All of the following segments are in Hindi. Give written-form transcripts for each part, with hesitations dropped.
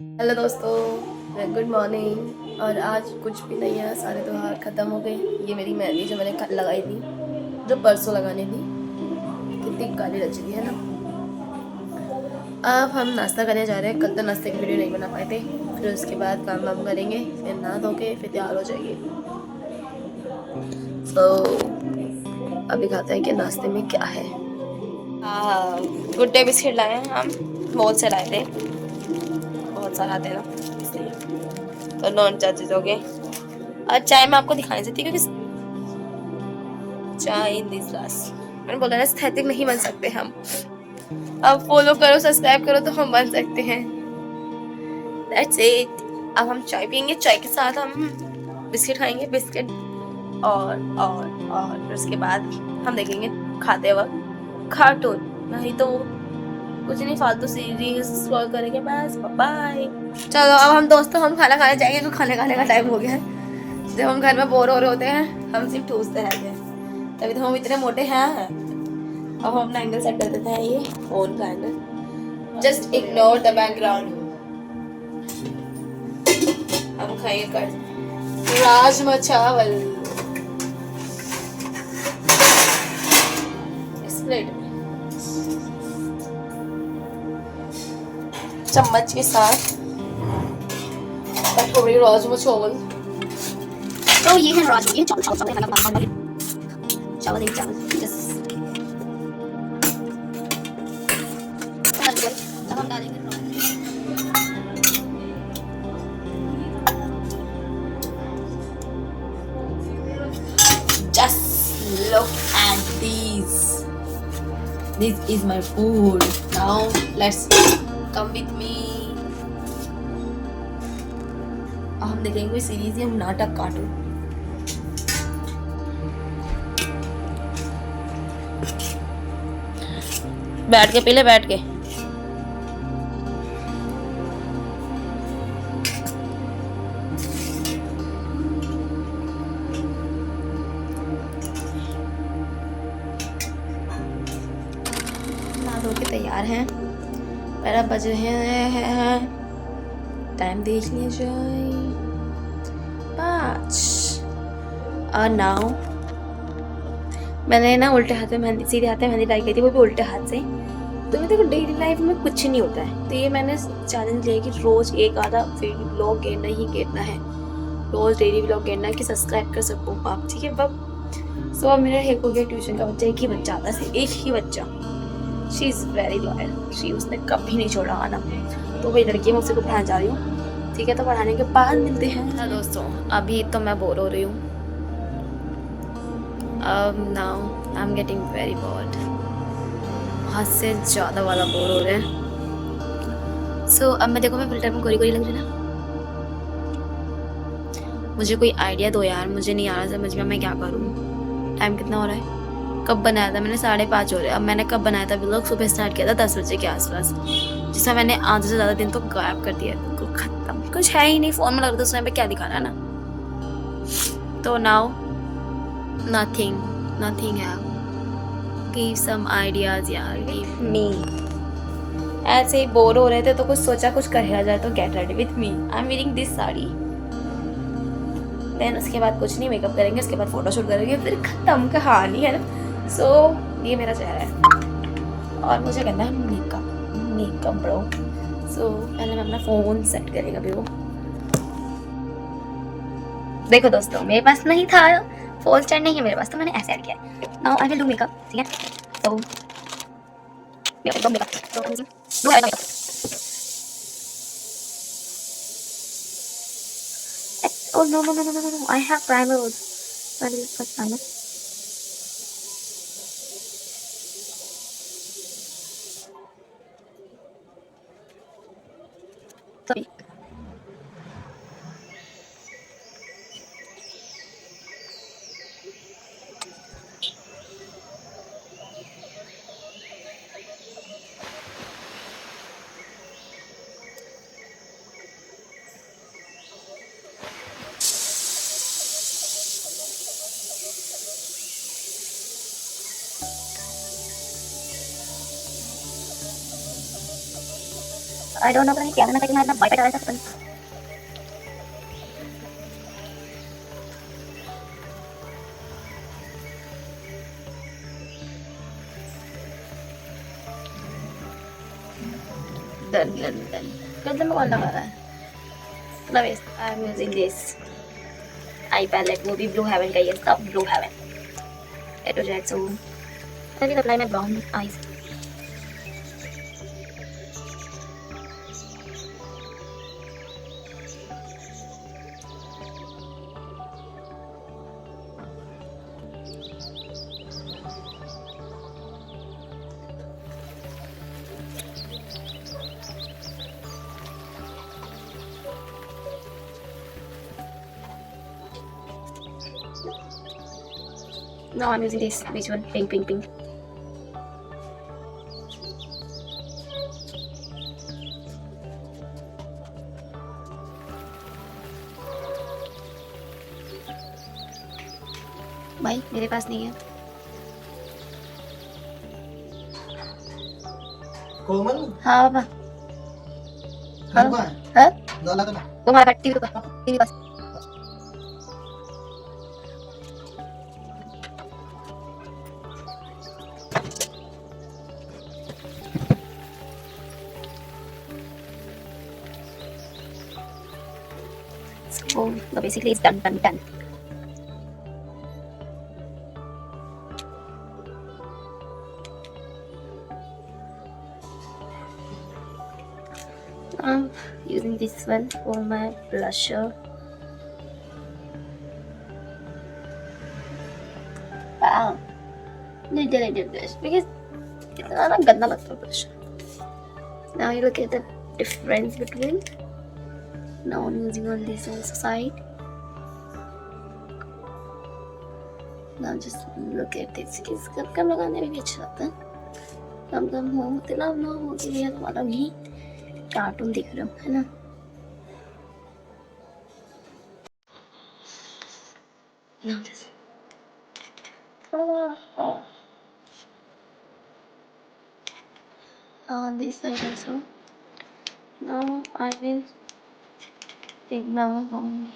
हेलो दोस्तों, गुड मॉर्निंग। और आज कुछ भी नहीं है, सारे त्योहार ख़त्म हो गए। ये मेरी मेहंदी जो मैंने कल लगाई थी, जो परसों लगानी थी, कितनी काली रच रही है ना। अब हम नाश्ता करने जा रहे हैं। कल तो नाश्ते की वीडियो नहीं बना पाए थे। फिर उसके बाद काम वाम करेंगे, फिर नहा धो के फिर तैयार हो जाएंगे। अभी खाते हैं कि नाश्ते में क्या है। गुड डे बिस्किट लाए हैं हम, मॉल से लाए थे। बहुत सारा आते हैं ना, इसलिए तो नॉन चार्जेस हो गए। और चाय मैं आपको दिखाई देती क्योंकि चाय इन दिस ग्लास, मैंने बोला ना एस्थेटिक नहीं बन सकते हम। अब फॉलो करो, सब्सक्राइब करो तो हम बन सकते हैं। That's it. अब हम चाय पियेंगे, चाय के साथ हम बिस्किट खाएंगे, बिस्किट और फिर उसके बाद हम देखेंगे खाते वक्त कार्टून, नहीं तो कुछ नहीं, फालतू सीरीज स्क्रॉल करेंगे बस। बाय। चलो अब हम दोस्तों हम खाना खाने जाएंगे क्योंकि खाने खाने का टाइम हो गया है। जब हम घर में बोर हो रहे होते हैं हम सिर्फ ठूसते रहते हैं, तभी तो हम इतने मोटे हैं। अब हम अपना एंगल सेट कर देते हैं, ये फोन का angle. Just ignore the background. हम खाएंगे कर राजमा चावल इस प्लेट में चम्मच के साथ कटोरी राजमा चावल। तो ये है राजमा, ये चावल चावल चावल चावल चावल एक चावल यस। अब हम डालेंगे Just look at these. This is my food. Now let's come with me. हम देखेंगे कोई सीरीज या नाटक कार्टून। बैठ के पहले बैठ के नहा धो के तैयार हैं। मेरा बज रहे हैं, टाइम देख लिया जाए, 5। और नाउ मैंने ना उल्टे हाथ में मेहंदी, सीधे हाथ में मेहंदी लाई गई थी, वो भी उल्टे हाथ से। तो मैं देखो डेली लाइफ में कुछ नहीं होता है, तो ये मैंने चैलेंज लिया कि रोज एक आधा व्लॉग गिरना ही गिरना है, रोज डेली व्लॉग गिरना है कि सब्सक्राइब कर सको आप, ठीक है। अब सो मेरा एक हो गया ट्यूशन का बच्चा, एक ही बच्चा आता है, एक ही बच्चा। She is very loyal, she उसने कभी नहीं छोड़ा आना। तो वही लड़की मैं उसे को पढ़ाने जा रही हूँ, ठीक है। तो पढ़ाने के बाद मिलते हैं। हाँ दोस्तों, अभी तो मैं बोर हो रही हूँ। Now I am getting very bored, हद से ज़्यादा वाला बोर हो रहे हैं। सो अब मैं देखो, मैं फिल्टर में गोरी गोरी लग रही ना। मुझे कोई आइडिया दो यार, मुझे नहीं आ रहा समझ में मैं क्या करूँ। टाइम कितना हो रहा है, कब बनाया था मैंने? 5:30 हो रहे हैं। अब मैंने कब बनाया था व्लॉग? सुबह स्टार्ट किया था 10 बजे के आसपास, जिसमें मैंने आधे से ज़्यादा दिन तो गायब कर दिया, बिल्कुल खत्म, कुछ है ही नहीं। फ़ोन में लग रहा था उस टाइम पे क्या दिखाना ना। तो नाउ नथिंग है। गिव सम आइडियाज यार, गिव मी। ऐसे ही बोर हो रहे थे तो कुछ सोचा कुछ कर जाए, तो get ready with me. I am wearing this sari. Then उसके बाद कुछ नहीं, मेकअप करेंगे, उसके बाद फोटो शूट करेंगे, फिर खत्म कहानी है ना। सो ये मेरा चेहरा है और मुझे करना है मेकअप ब्रो। सो पहले मैं अपना फ़ोन सेट करेगा अभी वो। देखो दोस्तों, मेरे पास नहीं था फोन स्टैंड, नहीं है मेरे पास, तो मैंने ऐसे ऐड किया। Now I will do makeup, ठीक है। तो makeup do makeup. Oh no, I have primer also. So I will put primer. Sorry. I don't no, पता नहीं क्या करना था कि मैं अपना वाईफाई चला रहा था, पता नहीं। डन कितने में कौन लगा रहा है? मतलब I am using this eye palette, वो भी ब्लू हेवन का ही है, सब Blue Heaven A to Z. So I will apply my brown eyes. Now I'm using this, which one? Pink. भाई मेरे पास नहीं है। कोमल हाँ पापा। घर को है हाँ लाला तो ना वो हमारा टीवी का TV pass. So basically it's done. I'm using this one for my blusher. Wow, little blush because it's not a ganda लगता है blush. Now you look at the difference between. Now I'm using on this also side. Now just look at this. किस कम लगाने में भी अच्छा लगता है। कम हो इतना ना हो कि भैया तुम्हारा भी कार्टून दिख रहा है ना। Now just on this side also. Now I will take now home.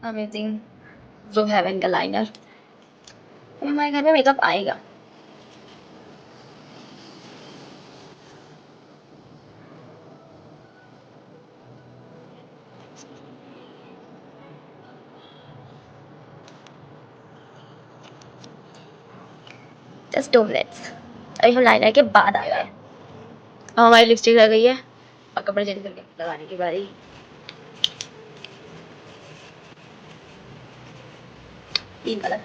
I'm using Blue Heaven का लाइनर। हमारे घर में मेकअप आएगा। Just 2 minutes। अभी हम लाइनर के बाद आ गए। अब हमारी लिपस्टिक लग गई है और कपड़े चेंज करके लगाने की बारी। तीन कलर।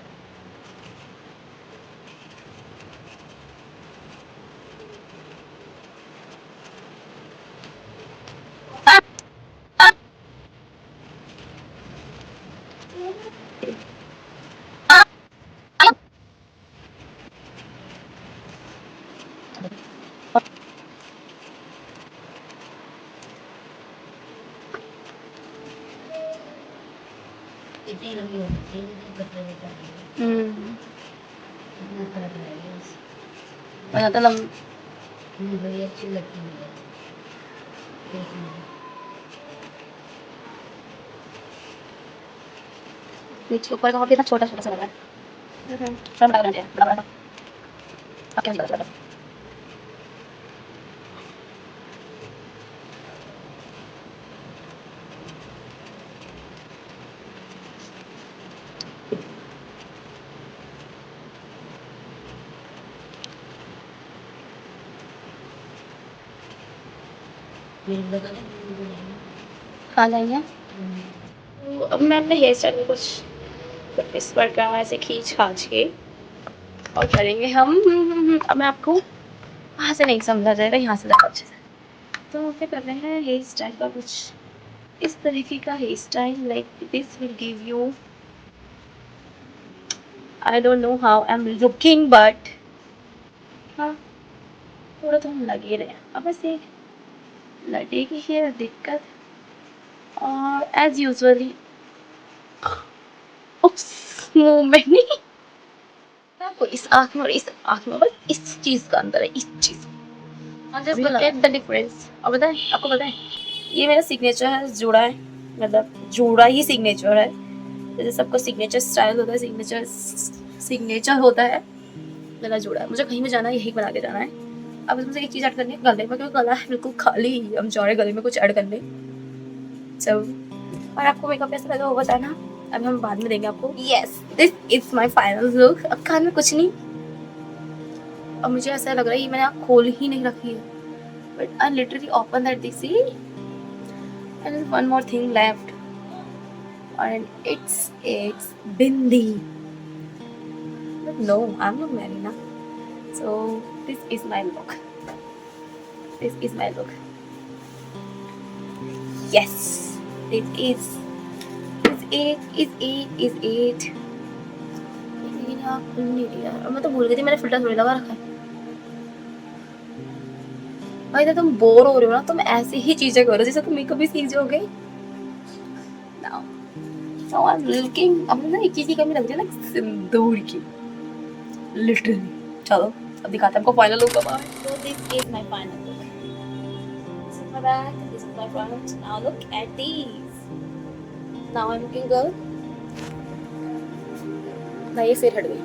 और तो बड़ी अच्छी लगती है। नीचे ऊपर का कितना छोटा सा लगा है। बड़ा बड़ा अब क्या लगा। आ जाएंगे। तो अब मैं अपने हेयर स्टाइल में कुछ इस प्रकार ऐसे खींच खाच के और करेंगे हम। अब मैं आपको वहाँ से नहीं समझा जाएगा, यहाँ से ज़्यादा अच्छे से। तो फिर कर रहे हैं हेयर स्टाइल का कुछ इस तरीके का hair style. Like this will give you, I don't know how I am looking but हाँ थोड़ा तो हम लगे रहे हैं। अब बस ये लगेगी है दिक्कत। और एज यूजुअली उस मोमेंट नहीं आपको इस आँख में और इस आँख में, बस इस चीज का अंदर है, इस चीज। Just Look at the difference। अब बताएं, आपको बताएं, ये मेरा सिग्नेचर है, जोड़ा है, मतलब जोड़ा ही सिग्नेचर है। जैसे सबको सिग्नेचर स्टाइल होता है, सिग्नेचर होता है, मेरा जोड़ा है। मुझे कहीं भी जाना है यही बना के जाना है। अब इसमें से एक चीज ऐड करनी है गले में, क्योंकि गला है बिल्कुल खाली, हम जा रहे हैं गले में कुछ ऐड करने। और आपको मेकअप कैसा लगा वो बताना, अभी हम बाद में देंगे आपको। Yes, this is my final look. अब कान में कुछ नहीं, अब मुझे ऐसा लग रहा है ये मैंने आँख खोल ही नहीं रखी है, but I literally open that this see and there's one more thing left and it's bindi, but no, I'm not married now. So this is my look, yes, it is it लेकिन यहाँ खुल नहीं रही यार। और मैं तो भूल गई थी मैंने फिल्टर थोड़ी लगा रखा है। भाई तो तुम बोर हो रहे हो ना, तुम ऐसी ही चीजें करो जैसे तुम मेकअप भी सीख जाओगे। Now, so I'm looking, अब मुझे एक चीज की कमी लग रही है ना, सिंदूर की, लिटरली। चलो अब दिखाते हैं आपको final look. So this is my final look. This is my back, this is my front. Now look at these. Now I'm looking good. ना ये फिर हट गई।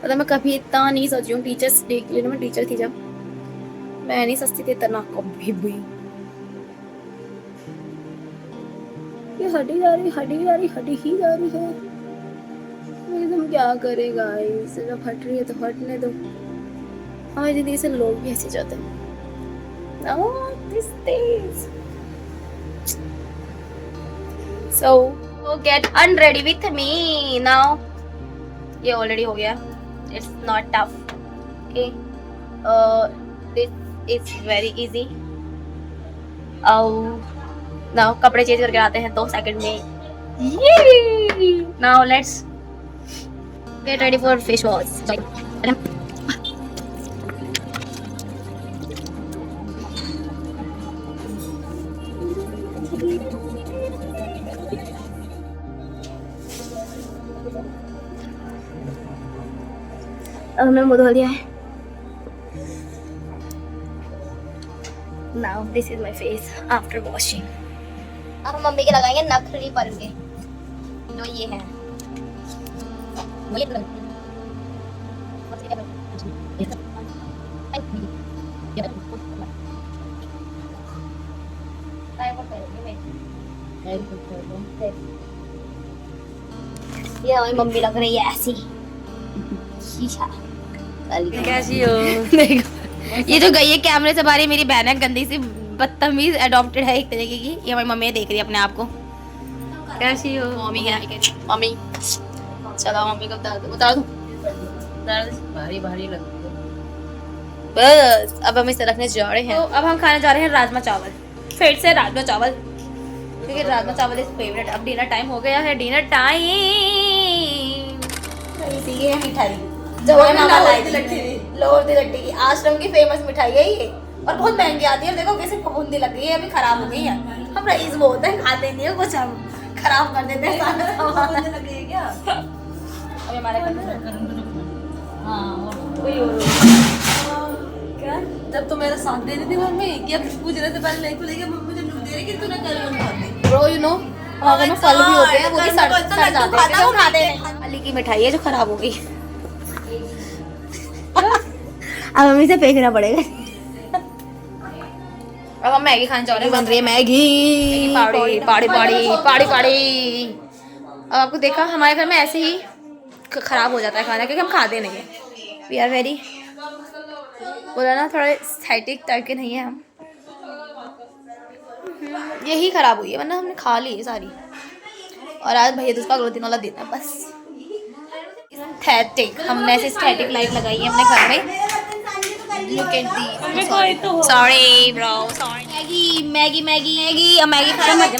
मतलब मैं कभी इतना नहीं सजी हूँ, टीचर्स डे के लिए ना मैं टीचर थी जब, मैं नहीं सस्ती थी इतना कभी भी। ये हटी जा रही ही जा रही है। तुम क्या करेगा, जब हट रही है तो हटने दो। हमारी जिंदगी से लोग भी ऐसे जाते हैं। Now this days. So get unready with me now. ये ऑलरेडी हो गया। It's not tough. Okay. This is very easy. Now कपड़े चेंज करके आते हैं 2 सेकंड में। Yay! Now let's get ready for face wash. अब हमने मुंह धो लिया है। Now this is my face after washing. अब हम मम्मी के लगाएंगे नखरी पर के, जो ये है। ये हमारी मम्मी लग रही है ऐसी शीशा। कैसी हो? ये जो गई है कैमरे से बाहर, ये मेरी बहन है, गंदी सी बदतमीज एडॉप्टेड है एक तरीके की। ये हमारी मम्मी देख रही है अपने आप को। कैसी हो? मम्मी है, मम्मी चलो मम्मी को उतार दो। भारी भारी लग रही है। बस अब हम इसे रखने जा रहे हैं। तो अब हम खाने जा रहे हैं राजमा चावल, फिर से राजमा चावल, क्योंकि राजमा चावल इज फेवरेट। अब डिनर टाइम हो गया है, डिनर टाइम। ये मिठाई जो लोहर दी लट्टी की आश्रम की फेमस मिठाई है ये, और बहुत महंगी आती है। देखो कैसे फफूंदी लग गई है, अभी खराब हो गई है। हम रईस बोलते हैं, खाते नहीं है कुछ, हम खराब कर देते हैं सारा सामान। लग गई है क्या? अभी हमारे घर में कोई और क्या, जब तो मेरा साथ दे रही थी मम्मी, कि अब पूछ रहे थे पहले लेको लेके मम्मी मुझे लुक दे रही कि तूने कर खाती। ब्रो यू नो हमारे में फल भी होते हैं, वो भी सड़ जाते हैं, वो खाते हैं। अली की मिठाई है जो खराब हो गई। अब हमें इसे फेंकना पड़ेगा। अब हम मैगी खाने जा रहे हैं। बन रही है मैगी, पाड़ी पाड़ी पाड़ी पाड़ी पाड़ी। अब आपको देखा हमारे घर में ऐसे ही खराब हो जाता है खाना, क्योंकि हम खाते नहीं है। वी आर वेरी, बोला ना, थोड़ा एस्थेटिक टाइप के नहीं है हम। यही खराब हुई है, वरना हमने खा ली है सारी। और आज भैया दूसरा अगले दिन वाला दिन है बस। एस्थेटिक, हमने ऐसे एस्थेटिक लाइट लगाई है अपने घर में। Look at the sorry bro, sorry. Maggi Maggi Maggi अब मैगी खाने मत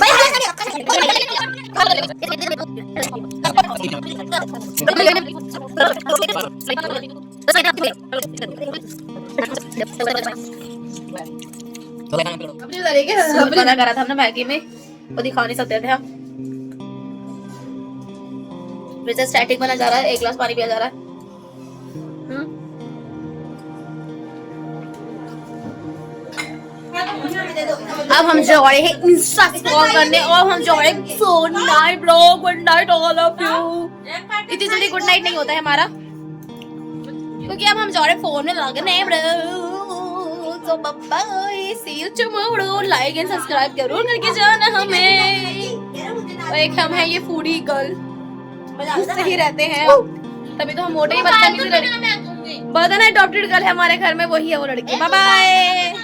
करा था हमने मैगी में, वो दिखा नहीं सकते थे हम। फिर से स्टैटिक बना जा रहा है, 1 गिलास पानी पिया जा रहा है। अब हम जा रहे हैं इंस्टा स्क्रॉल करने और हम जा रहे हैं good night bro, good night all of you. इतनी जल्दी गुड नाइट नहीं होता है हमारा, क्योंकि अब हम जा रहे हैं फोन में लगने ब्रो। तो bye, see you tomorrow. Like and subscribe जरूर करके जाना हमें। और एक हम हैं ये फूडी गर्ल, घुसते ही रहते हैं, तभी तो हम मोटे ही बदतमीजी लड़की। बदन अडॉप्टेड गर्ल है हमारे घर में, वही है वो लड़की। Bye bye.